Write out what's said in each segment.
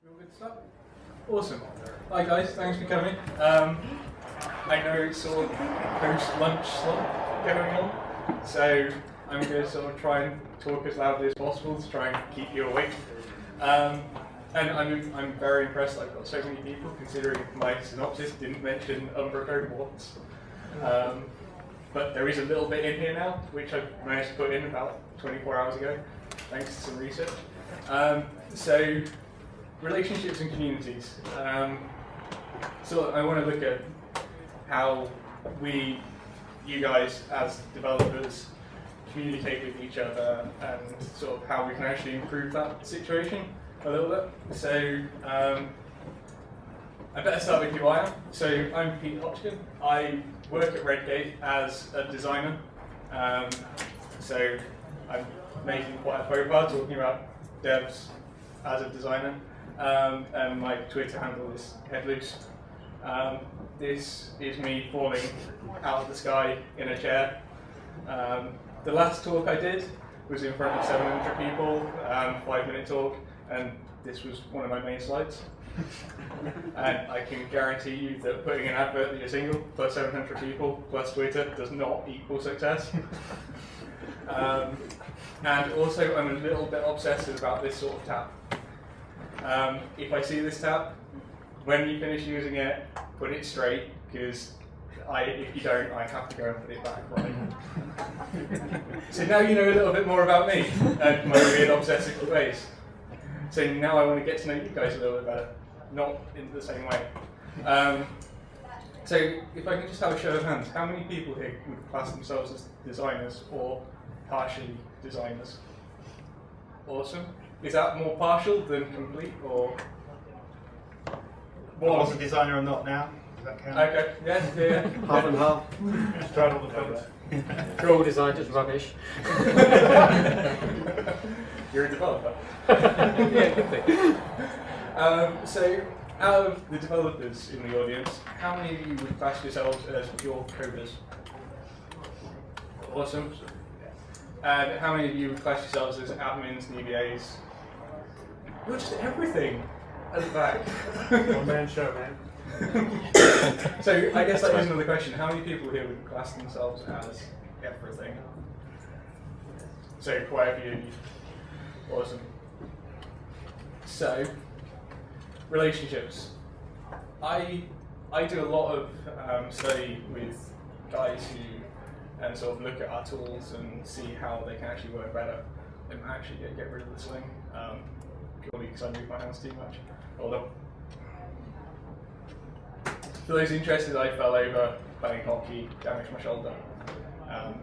Real good stuff. Awesome. Hi guys, thanks for coming. I know it's sort of post-lunch slot going on, so I'm going to sort of try and talk as loudly as possible to try and keep you awake. And I'm very impressed I've got so many people, considering my synopsis didn't mention Umbraco once. But there is a little bit in here now, which I've managed to put in about 24 hours ago, thanks to some research. So, relationships and communities. So I want to look at how you guys as developers, communicate with each other and sort of how we can actually improve that situation a little bit. So I better start with who I am. So I'm Pete Hotchkin. I work at Redgate as a designer. So I'm making quite a faux pas talking about devs as a designer. And my Twitter handle is headloose. This is me falling out of the sky in a chair. The last talk I did was in front of 700 people, 5-minute talk, and this was one of my main slides. And I can guarantee you that putting an advert that you're single, plus 700 people, plus Twitter, does not equal success. And also, I'm a little bit obsessive about this sort of tab. If I see this tab, when you finish using it, put it straight, because if you don't, I have to go and put it back right. So now you know a little bit more about me and my weird obsessive ways. So now I want to get to know you guys a little bit better, not in the same way. So if I can just have a show of hands, how many people here would class themselves as designers or partially designers? Awesome. Is that more partial than complete, or? I was a designer or not now? Does that count? Okay, yeah. Half and half. Straddle the fence. Draw design is rubbish. You're a developer. Yeah, good thing. So, out of the developers in the audience, how many of you would class yourselves as pure coders? Awesome. And how many of you would class yourselves as admins, DBAs? You're just everything at the back. One man show, man. So I guess that is another question. How many people here would class themselves as everything? So quite a few. Awesome. So, relationships. I do a lot of study with guys who sort of look at our tools and see how they can actually work better and actually get rid of the sling, purely because I move my hands too much. Hold on. For those interested, I fell over playing hockey, damaged my shoulder.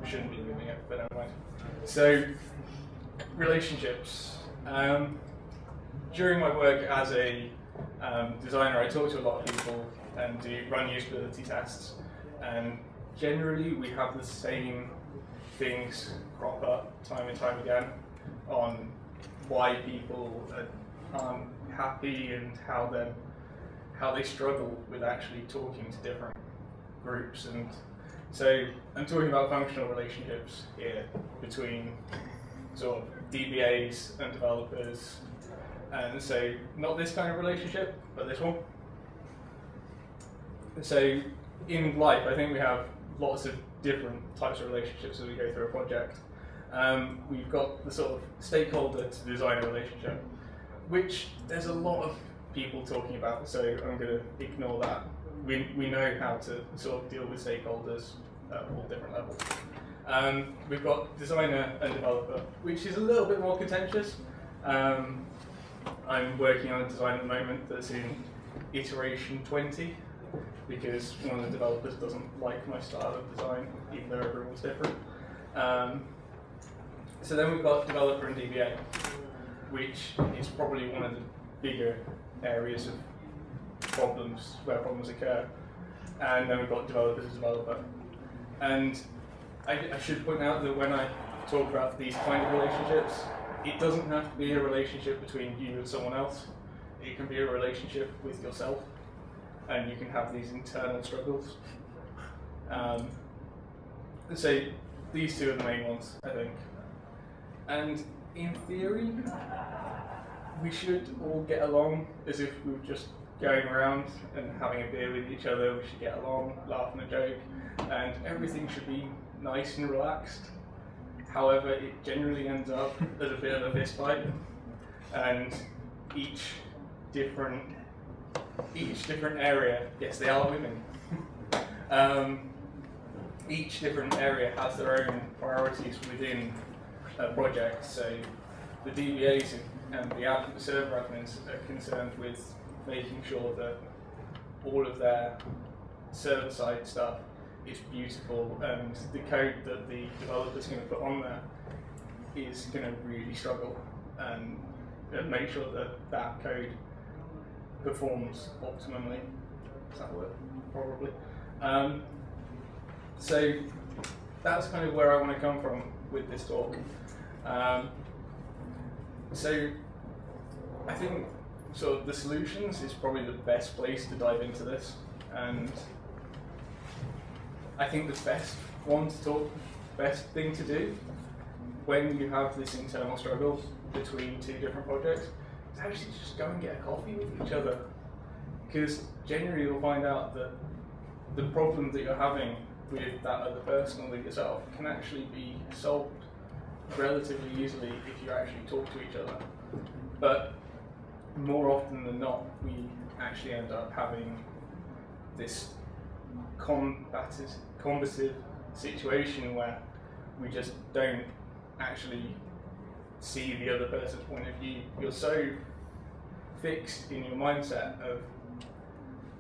Shouldn't be moving it, but never mind. So, relationships. During my work as a designer, I talk to a lot of people and run usability tests. And generally, we have the same things crop up time and time again on why people aren't happy and how they struggle with actually talking to different groups. And so I'm talking about functional relationships here between sort of DBAs and developers. And so not this kind of relationship, but this one. So in life, I think we have lots of different types of relationships as we go through a project. We've got the sort of stakeholder to designer relationship, which there's a lot of people talking about, so I'm going to ignore that. We know how to sort of deal with stakeholders at all different levels. We've got designer and developer, which is a little bit more contentious. I'm working on a design at the moment that's in iteration 20, because one of the developers doesn't like my style of design, even though everyone's different. So then we've got developer and DBA, which is probably one of the bigger areas of problems, where problems occur. And then we've got developers as developer. And I should point out that when I talk about these kind of relationships, it doesn't have to be a relationship between you and someone else. It can be a relationship with yourself, and you can have these internal struggles. So these two are the main ones, I think. And in theory, we should all get along as if we were just going around and having a beer with each other. We should get along, laugh and a joke, and everything should be nice and relaxed. However, it generally ends up as a bit of a fist fight, and each different area, yes, they are women. Each different area has their own priorities within a project. So the DBAs and the server admins are concerned with making sure that all of their server-side stuff is beautiful, and the code that the developer's going to put on there is going to really struggle, and make sure that that code performs optimally. Does that work? Probably. So that's kind of where I want to come from with this talk. So I think sort of the solutions is probably the best place to dive into this, and I think the best thing to do when you have this internal struggle between two different projects is actually just go and get a coffee with each other, because generally you'll find out that the problem that you're having with that other person or with yourself can actually be solved relatively easily if you actually talk to each other. But more often than not, we actually end up having this combative situation where we just don't actually see the other person's point of view. You're so fixed in your mindset of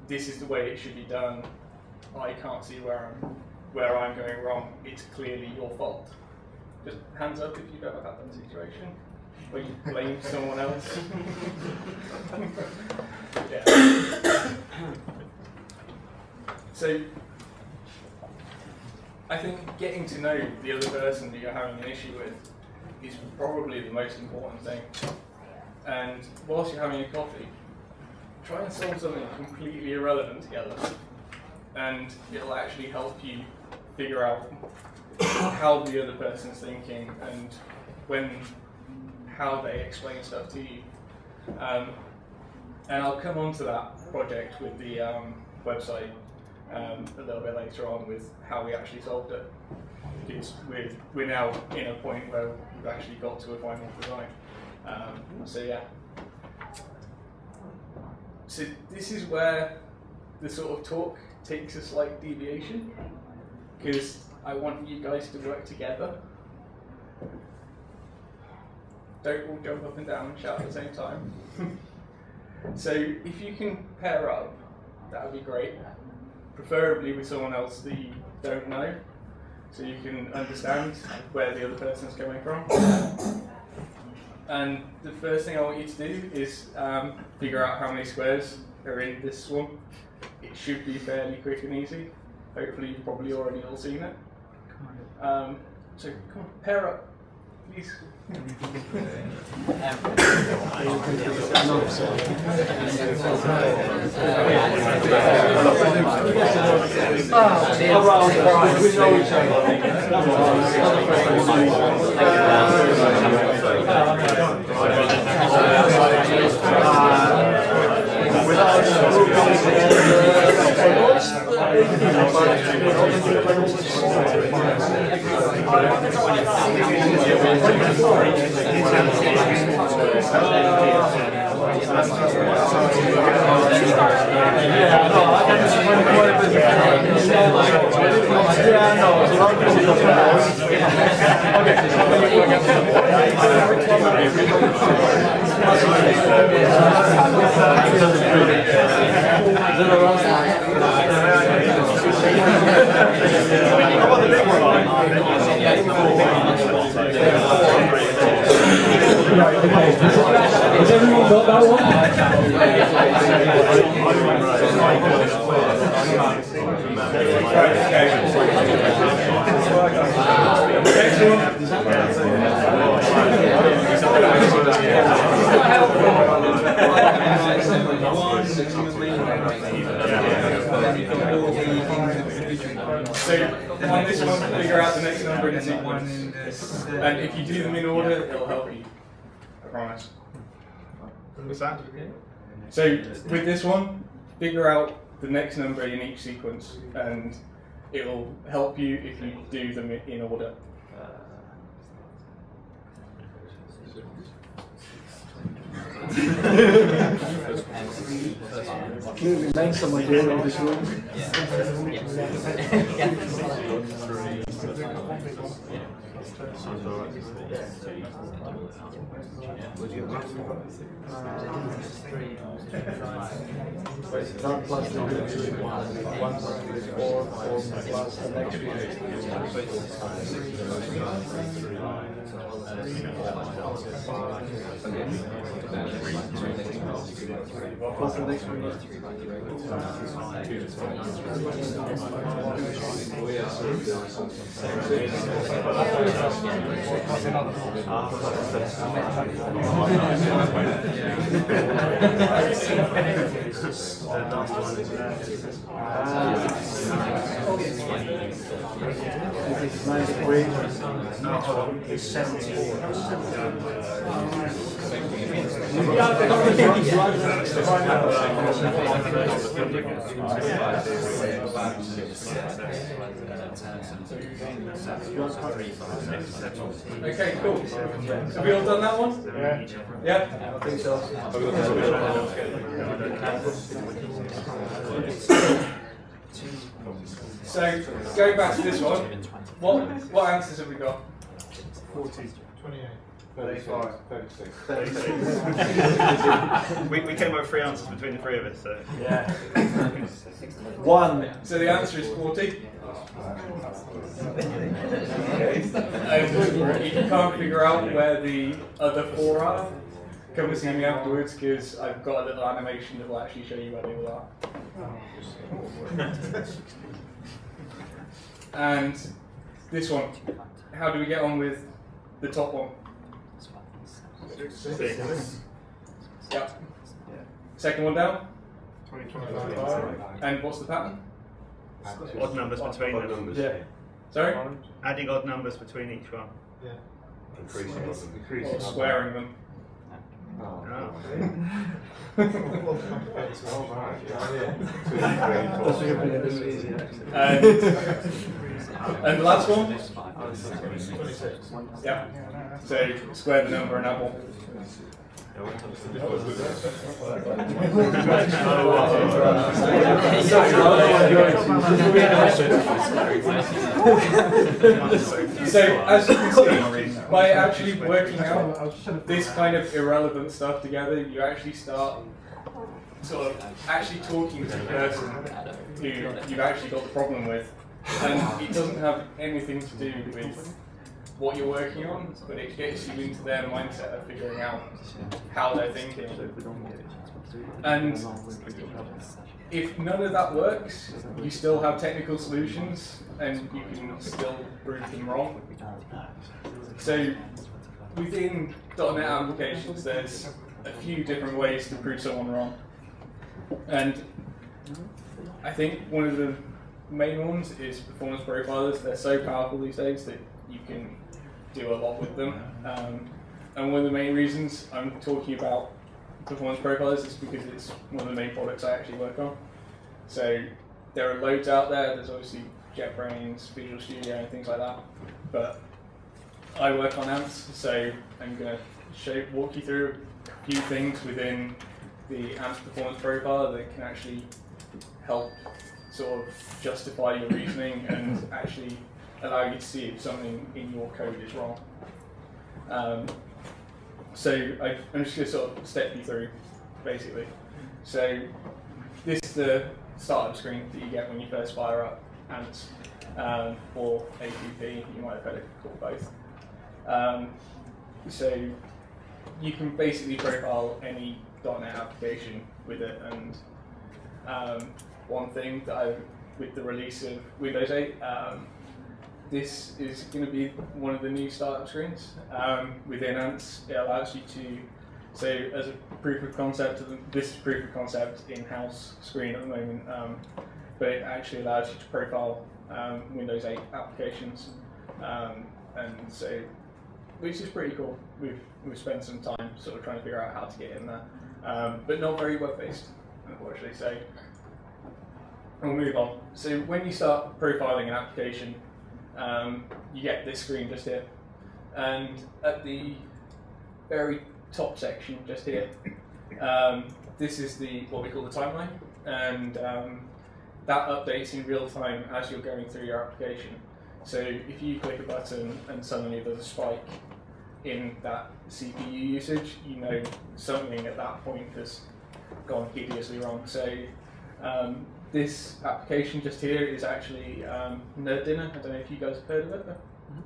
this is the way it should be done. I can't see where I'm going wrong. It's clearly your fault. Just hands up if you've ever had that situation where you blame someone else. Yeah. So I think getting to know the other person that you're having an issue with is probably the most important thing. And whilst you're having a coffee, try and solve something completely irrelevant together, and it'll actually help you figure out how the other person's thinking and how they explain stuff to you. And I'll come on to that project with the website a little bit later on with how we actually solved it, because we're now in a point where we've actually got to a final design. So yeah. So this is where the sort of talk takes a slight deviation, because I want you guys to work together. Don't all jump up and down and shout at the same time. So if you can pair up, that would be great. Preferably with someone else that you don't know, so you can understand where the other person's coming from. And the first thing I want you to do is figure out how many squares are in this one. It should be fairly quick and easy. Hopefully you've probably already all seen it. So come on, pair up, please. Has everyone got that one? So on this one, figure out the next number in sequence. And if you do them in order, it'll help you. I promise. What's that? So with this one, figure out the next number in each sequence, and it will help you if you do them in order. Clearly make someone do it in this room. Not plus the 1 plus 4 plus the next one. Plus the next one. This is 93. It's 74. Okay, cool. Have we all done that one? Yeah. Yeah? I think so. So, going back to this one, what answers have we got? 40. 28. 35, 36. We came up with 3 answers between the 3 of us, so. Yeah. 1. So the answer is 40. If you can't figure out where the other 4 are, come and see me afterwards, because I've got a little animation that will actually show you where they all are. And this one, how do we get on with the top one? 6. Yep. Second one down. 25. And what's the pattern? Odd numbers between them. Yeah. Sorry? Adding odd numbers between each one. Increasing. Or squaring them. Oh. And the last one? Yeah. So square the number and add 1. So as you can see, by actually working out this kind of irrelevant stuff together, you actually start sort of actually talking to the person who you've actually got the problem with. And it doesn't have anything to do with what you're working on, but it gets you into their mindset of figuring out how they're thinking. And if none of that works, you still have technical solutions and you can still prove them wrong. So within .NET applications, there's a few different ways to prove someone wrong. And I think one of the main ones is performance profilers. They're so powerful these days that you can do a lot with them. And one of the main reasons I'm talking about performance profilers is because it's one of the main products I actually work on. So there are loads out there. There's obviously JetBrains, Visual Studio, and things like that. But I work on ANTs, so I'm going to walk you through a few things within the ANTs performance profiler that can actually help sort of justify your reasoning and actually allow you to see if something in your code is wrong. So I'm just going to sort of step you through, basically. So this is the startup screen that you get when you first fire up ANTs or APP. You might have heard it called both. So you can basically profile any .NET application with it, and one thing that with the release of Windows 8, this is going to be one of the new startup screens. Within ANTs, it allows you to, so as a proof of concept, this is proof of concept in-house screen at the moment, but it actually allows you to profile Windows 8 applications, and so, which is pretty cool. We've spent some time sort of trying to figure out how to get in there. but not very web-based, unfortunately. So we'll move on. So when you start profiling an application, you get this screen just here, and at the very top section just here, this is what we call the timeline, and that updates in real time as you're going through your application. So if you click a button and suddenly there's a spike in that CPU usage, you know something at that point has gone hideously wrong. So this application just here is actually Nerd Dinner. I don't know if you guys have heard of it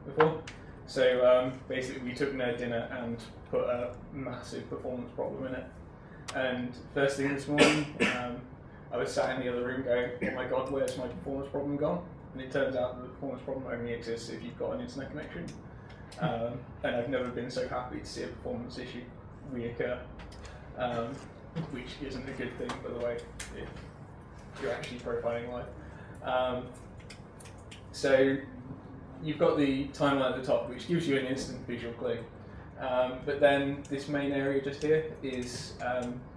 before. So basically we took Nerd Dinner and put a massive performance problem in it. And first thing this morning, I was sat in the other room going, oh my god, where's my performance problem gone? And it turns out that the performance problem only exists if you've got an internet connection. And I've never been so happy to see a performance issue reoccur, which isn't a good thing, by the way, if you're actually profiling live. So you've got the timeline at the top, which gives you an instant visual clue. But then this main area just here is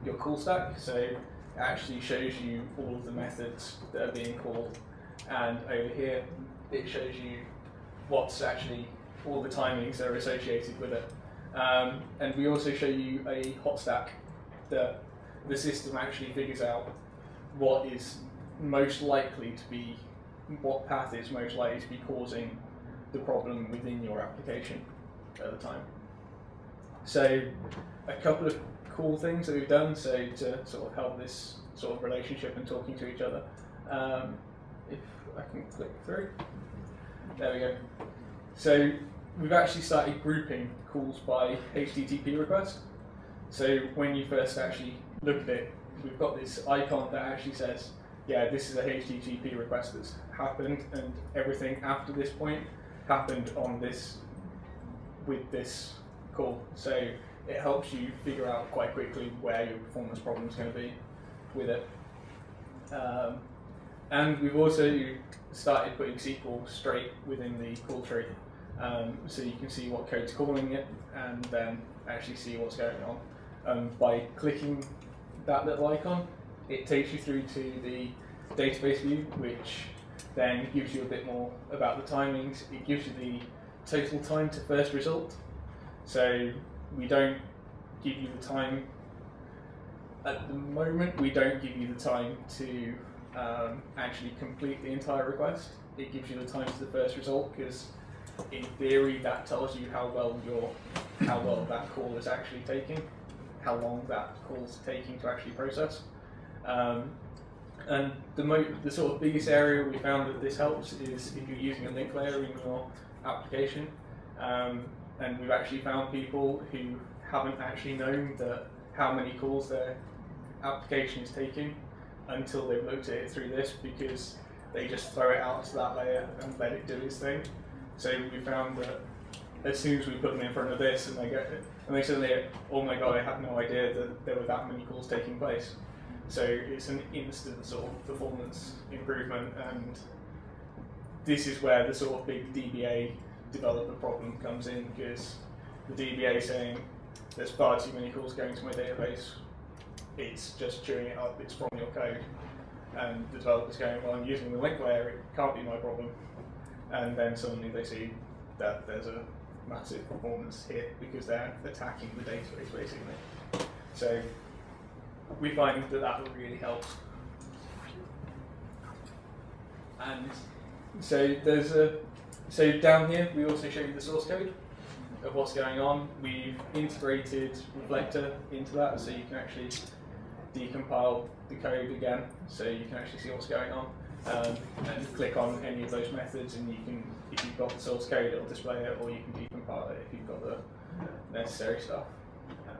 your call stack. So it actually shows you all of the methods that are being called. And over here, it shows you what's actually all the timings that are associated with it. And we also show you a hot stack that the system actually figures out what is most likely to be, what path is most likely to be causing the problem within your application at the time. So a couple of cool things that we've done so to sort of help this sort of relationship and talking to each other. If I can click through. There we go. So we've actually started grouping calls by HTTP request. So when you first actually look at it, we've got this icon that actually says, yeah, this is a HTTP request that's happened, and everything after this point happened on this, with this call. So it helps you figure out quite quickly where your performance problem is going to be with it. And we've also started putting SQL straight within the call tree, so you can see what code's calling it and then actually see what's going on. By clicking that little icon, it takes you through to the database view, which then gives you a bit more about the timings. It gives you the total time to first result. So we don't give you the time at the moment. We don't give you the time to actually complete the entire request. It gives you the time to the first result, because in theory that tells you how well that call is actually taking, how long that call is taking to actually process. And the sort of biggest area we found that this helps is if you're using a link layer in your application. And we've actually found people who haven't actually known how many calls their application is taking until they've looked at it through this, because they just throw it out to that layer and let it do its thing. So we found that as soon as we put them in front of this and they suddenly, oh my god, I had no idea that there were that many calls taking place. So it's an instant sort of performance improvement, and this is where the sort of big DBA developer problem comes in, because the DBA is saying there's far too many calls going to my database, it's just chewing it up, it's from your code. And the developer's going, well, I'm using the link layer, it can't be my problem. And then suddenly they see that there's a massive performance hit because they're attacking the database, basically. So we find that really helps. And so so down here we also show you the source code of what's going on. We've integrated Reflector into that, so you can actually decompile the code again, so you can actually see what's going on, and click on any of those methods, and you can, if you've got the source code, it'll display it, or you can decompile it if you've got the necessary stuff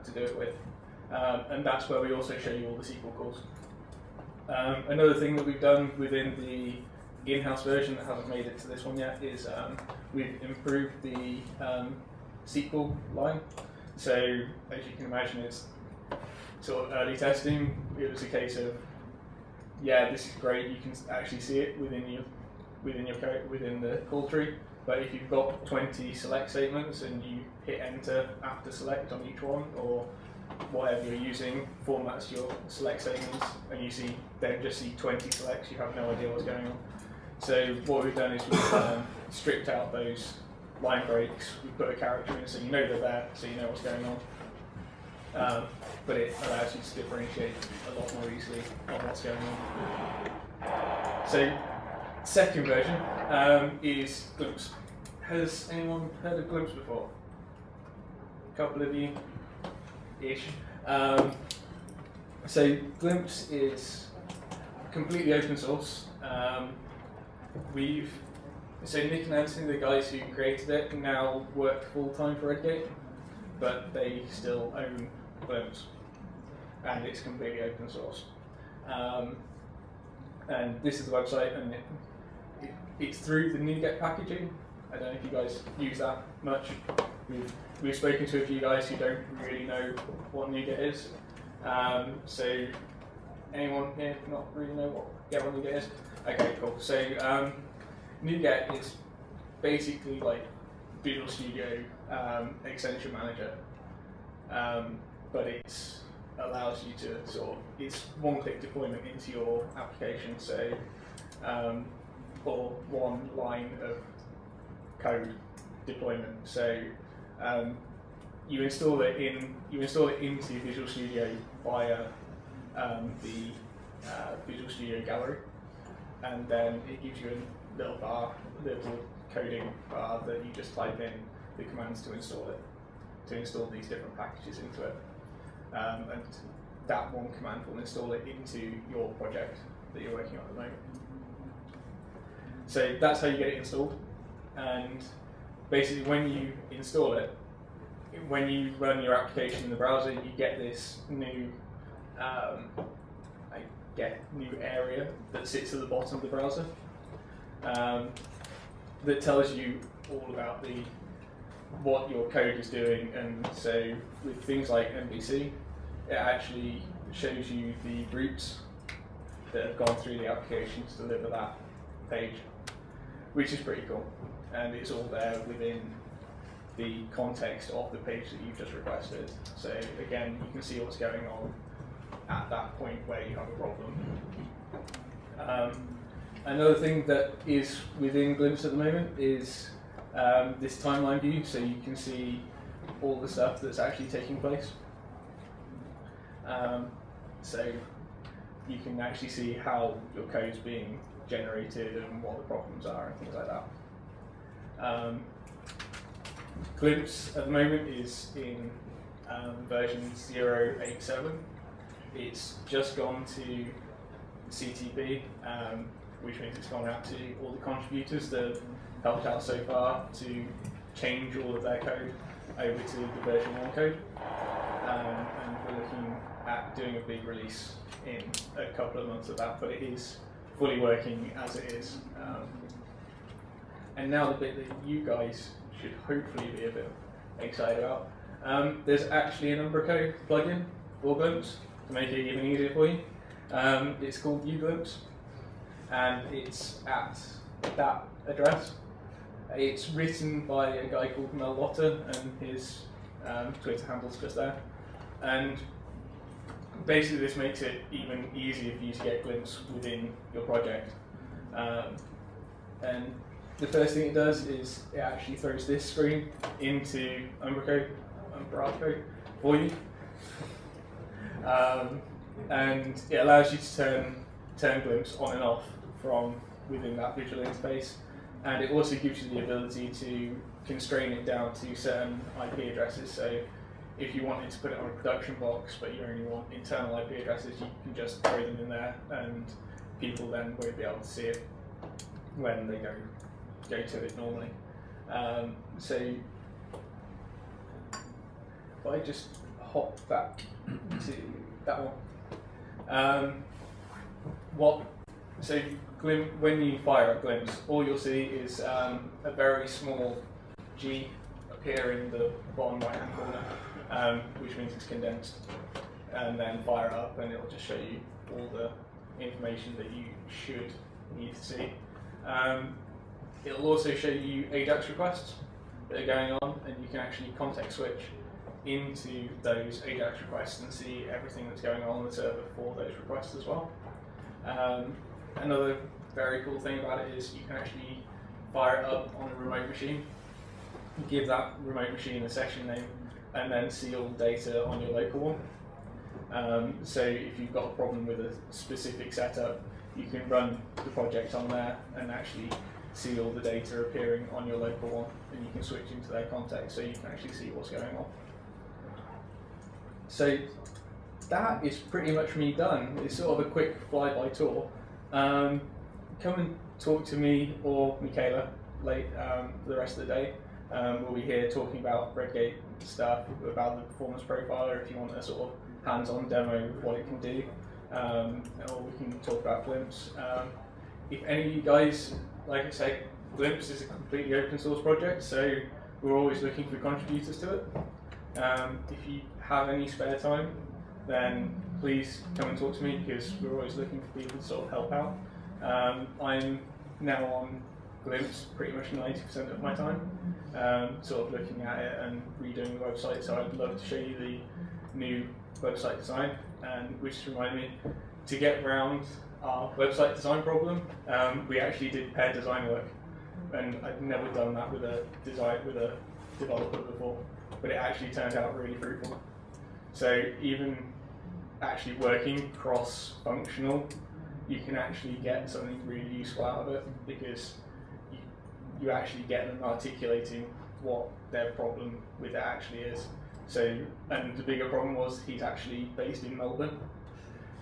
to do it with. And that's where we also show you all the SQL calls. Another thing that we've done within the in-house version that hasn't made it to this one yet is we've improved the SQL line. So as you can imagine, it's sort of early testing. It was a case of, yeah, this is great, you can actually see it within your code, within the call tree. But if you've got 20 select statements and you hit enter after select on each one, or whatever you're using formats your select statements, and you see then just see 20 selects. You have no idea what's going on. So what we've done is we've stripped out those line breaks. We put a character in so you know they're there, so you know what's going on. But it allows you to differentiate a lot more easily on what's going on. So second version is Glimpse. Has anyone heard of Glimpse before? A couple of you ish. So Glimpse is completely open source. So Nick and Anthony, the guys who created it, now work full time for Redgate, but they still own Glimpse, and it's completely open source. And this is the website, and it's through the NuGet packaging. I don't know if you guys use that much. We've spoken to a few guys who don't really know what NuGet is. So anyone here not really know what NuGet is? Okay, cool. So NuGet is basically like Visual Studio Extension Manager, but it allows you to it's one-click deployment into your application. So for one line of code deployment. So you install it into Visual Studio via the Visual Studio Gallery, and then it gives you a little coding bar that you just type in the commands to install these different packages into it, and that one command will install it into your project that you're working on at the moment. So that's how you get it installed. And basically, when you install it, when you run your application in the browser, you get this new new area that sits at the bottom of the browser that tells you all about what your code is doing. And so with things like MVC, it actually shows you the routes that have gone through the application to deliver that page, which is pretty cool. And it's all there within the context of the page that you've just requested. So again, you can see what's going on at that point where you have a problem. Another thing that is within Glimpse at the moment is this timeline view, so you can see all the stuff that's actually taking place. So you can actually see how your code's being generated and what the problems are and things like that. Glimpse at the moment is in version 0.87. It's just gone to CTP, which means it's gone out to all the contributors that have helped out so far to change all of their code over to the version 1 code. And we're looking at doing a big release in a couple of months of that, but it is fully working as it is. And now the bit that you guys should hopefully be a bit excited about. There's actually an Umbraco plugin for Glimpse to make it even easier for you. It's called uGlimpse, and it's at that address. It's written by a guy called Mel Lotter, and his Twitter handle's just there. And basically this makes it even easier for you to get Glimpse within your project. And the first thing it does is it actually throws this screen into Umbraco for you. And it allows you to turn Glimpse on and off from within that visual interface. And it also gives you the ability to constrain it down to certain IP addresses. So if you wanted to put it on a production box, but you only want internal IP addresses, you can just throw them in there, and people then won't be able to see it when they go to it normally. So if I just hop back to that one. When you fire up Glimpse, all you'll see is a very small G appear in the bottom right hand corner, which means it's condensed, and then fire it up and it'll just show you all the information that you should need to see. It'll also show you AJAX requests that are going on, and you can actually context switch into those AJAX requests and see everything that's going on the server for those requests as well. Another very cool thing about it is you can actually fire it up on a remote machine, give that remote machine a session name, and then see all the data on your local one. So if you've got a problem with a specific setup, you can run the project on there and actually see all the data appearing on your local one, and you can switch into their context so you can actually see what's going on. So that is pretty much me done. It's sort of a quick fly-by tour. Come and talk to me or Michaela late for the rest of the day. We'll be here talking about Redgate stuff, about the performance profiler if you want a sort of hands-on demo of what it can do, or we can talk about Glimpse. If any of you guys, like I say, Glimpse is a completely open source project, so we're always looking for contributors to it. If you have any spare time, then please come and talk to me, because we're always looking for people to sort of help out. I'm now on Glimpse pretty much 90% of my time, sort of looking at it and redoing the website, so I'd love to show you the new website design, and which reminded me, to get around our website design problem, we actually did paired design work, and I'd never done that with a developer before, but it actually turned out really fruitful. So even actually working cross-functional, you can actually get something really useful out of it, because you actually get them articulating what their problem with it actually is. So, and the bigger problem was he's actually based in Melbourne,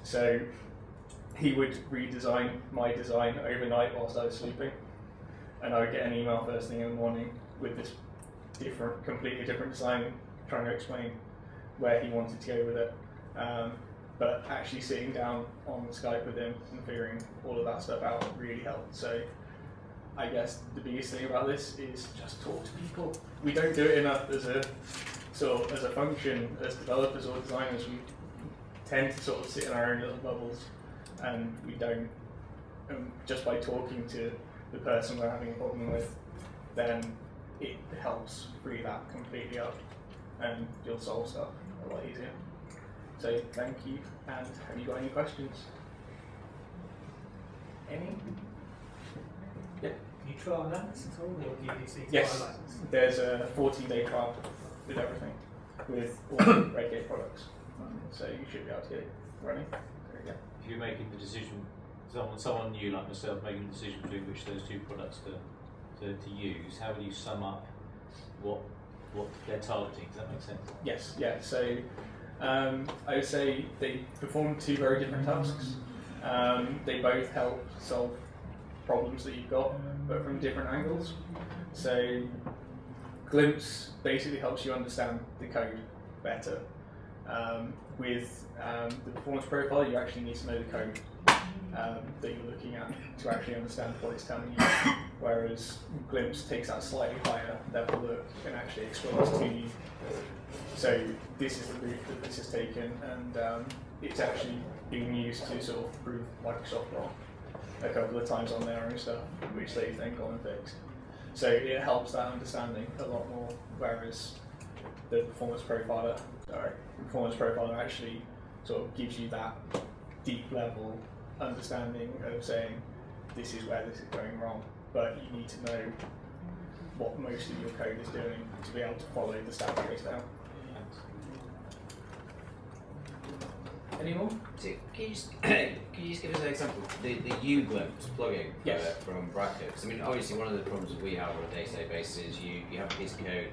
so he would redesign my design overnight whilst I was sleeping, and I would get an email first thing in the morning with this completely different design, trying to explain where he wanted to go with it. But actually sitting down on Skype with him and figuring all of that stuff out really helped. So I guess the biggest thing about this is just talk to people. We don't do it enough as a function, as developers or designers. We tend to sort of sit in our own little bubbles, and we don't. Just by talking to the person we're having a problem with, then it helps free that completely up, and you'll solve stuff a lot easier. So thank you, and have you got any questions? Any? Yeah. Can you trial that at all, or do you need to Yes, trial license? there's a 14-day trial with everything, with all the Redgate products. So you should be able to get it running. There you go. If you're making the decision, someone new like myself making the decision between which those two products to use, how would you sum up what they're targeting? Does that make sense? Yes, yeah. So I would say they perform two very different tasks. They both help solve problems that you've got, but from different angles. So Glimpse basically helps you understand the code better. With the performance profile, you actually need to know the code that you're looking at to actually understand what it's telling you. Whereas Glimpse takes that slightly higher level look and actually explains to you. So this is the route that this has taken, and it's actually being used to sort of prove Microsoft wrong a couple of times on their own stuff, which they've then gone and fixed. So it helps that understanding a lot more, whereas the performance profiler actually sort of gives you that deep level understanding of saying this is where this is going wrong, but you need to know what most of your code is doing to be able to follow the stack trace down. Any more? So can you just give us an example? The uGlimpse plugin from Umbraco. Because I mean, obviously one of the problems that we have on a day-to-day basis is you have a piece of code,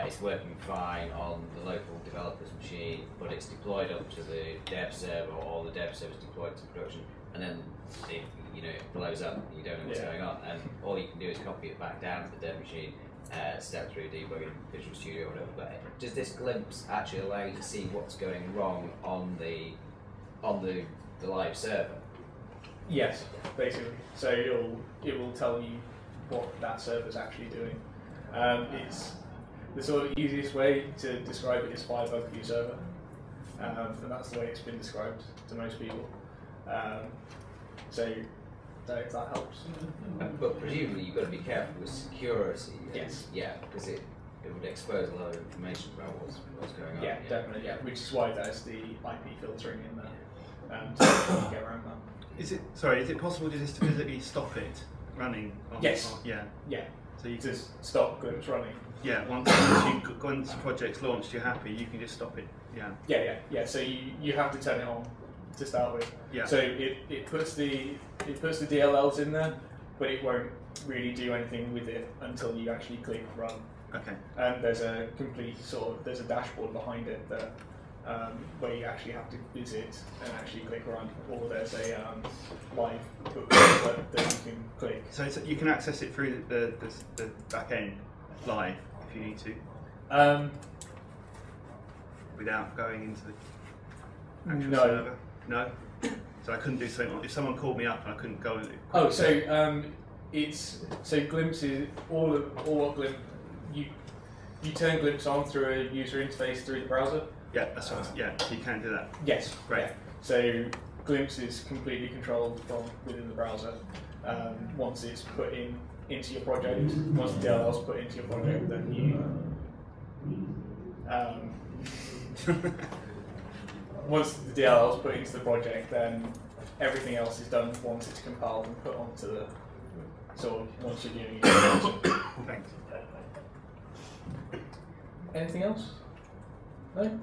it's working fine on the local developer's machine, but it's deployed up to the dev server, or the dev server is deployed to production, and then it blows up and you don't know what's going on, and all you can do is copy it back down to the dev machine, step through debugging, Visual Studio or whatever. But does this glimpse actually allow you to see what's going wrong on the live server? Yes, basically. So it will tell you what that server's actually doing. It's the sort of easiest way to describe it is Firebug for your server, and that's the way it's been described to most people. So if that helps. But presumably you've got to be careful with security. Yes. Yeah, because it would expose a lot of information about what's going on. Yeah, definitely. Yeah, which is why there's the IP filtering in there to get around that. Is it possible just to physically stop it running? Yes. Yeah. Yeah. So you Just stop Glimpse running. yeah, once the project's launched, you're happy, you can just stop it. Yeah. Yeah. So you have to turn it on to start with. Yeah. So it puts the DLLs in there, but it won't really do anything with it until you actually click run. Okay. And there's a complete there's a dashboard behind it that where you actually have to visit and actually click run, or there's a live book that you can click. So you can access it through the back end live if you need to, without going into the actual server. No. So I couldn't do something. If someone called me up and I couldn't go. Oh, so Glimpse is all what Glimpse you turn Glimpse on through a user interface through the browser. Yeah, that's right. Yeah, you can do that. Yes. Great. Yeah. So Glimpse is completely controlled from within the browser. Once it's put into your project, once the DLL is put into your project, then you once the DLL is put into the project, then everything else is done once it's compiled and put onto the once you're doing it. Thanks. Anything else? No?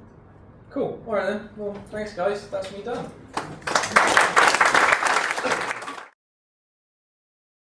Cool. Alright then. Well, thanks guys. That's me done.